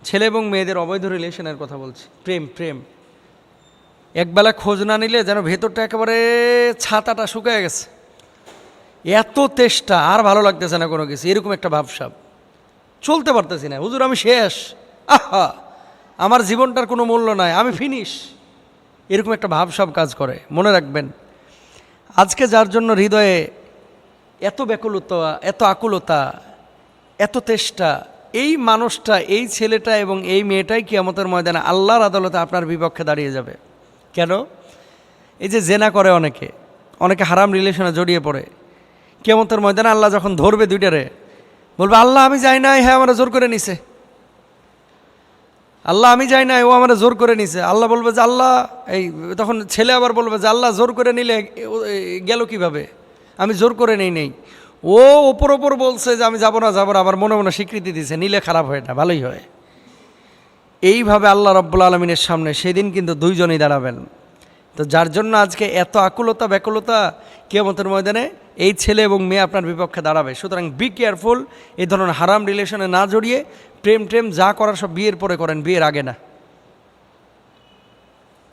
ছেলে এবং মেয়েদের অবৈধ রিলেশনের কথা বলছি। প্রেম প্রেম একবেলা খোঁজ না নিলে যেন ভেতরটা একেবারে ছাতাটা শুকিয়ে গেছে, এত তেষ্টা, আর ভালো লাগতেছে না কোনো কিছু, এরকম একটা ভাবসাব, চলতে পারতেছি না, হুজুর আমি শেষ, আহা আমার জীবনটার কোনো মূল্য নাই, আমি ফিনিশ, এরকম একটা ভাবসাব কাজ করে। মনে রাখবেন, আজকে যার জন্য হৃদয়ে এত ব্যাকুলতা, এত আকুলতা, এত তেষ্টা, এই মানুষটা, এই ছেলেটা এবং এই মেয়েটাই কিয়ামতের ময়দানে আল্লাহর আদালতে আপনার বিপক্ষে দাঁড়িয়ে যাবে। কেন? এই যে জেনা করে অনেকে, অনেকে হারাম রিলেশনে জড়িয়ে পড়ে, কিয়ামতের ময়দানে আল্লাহ যখন ধরবে দুইটারে, বলবে আল্লাহ আমি যাই নাই, হ্যাঁ আমরা জোর করে নিছে, আল্লাহ আমি যাই নাই, ও আমরা জোর করে নিছে। আল্লাহ বলবে যে আল্লাহ, এই তখন ছেলে আবার বলবে যে আল্লাহ জোর করে নিলে গেল কিভাবে, আমি জোর করে নেই। ও ওপর ওপর বলছে যে আমি যাবো না, আবার মনে মনে স্বীকৃতি দিছে, নিলে খারাপ হয় না, ভালোই হয়। এইভাবে আল্লাহ রাব্বুল আলামিনের সামনে সেদিন কিন্তু দুইজনই দাঁড়াবেন। তো যার জন্য আজকে এত আকুলতা ব্যাকুলতা, কিয়ামতের ময়দানে এই ছেলে এবং মেয়ে আপনার বিপক্ষে দাঁড়াবে। সুতরাং বি কেয়ারফুল, এই ধরনের হারাম রিলেশনে না জড়িয়ে, প্রেম যা করার সব বিয়ের পরে করেন, বিয়ের আগে না।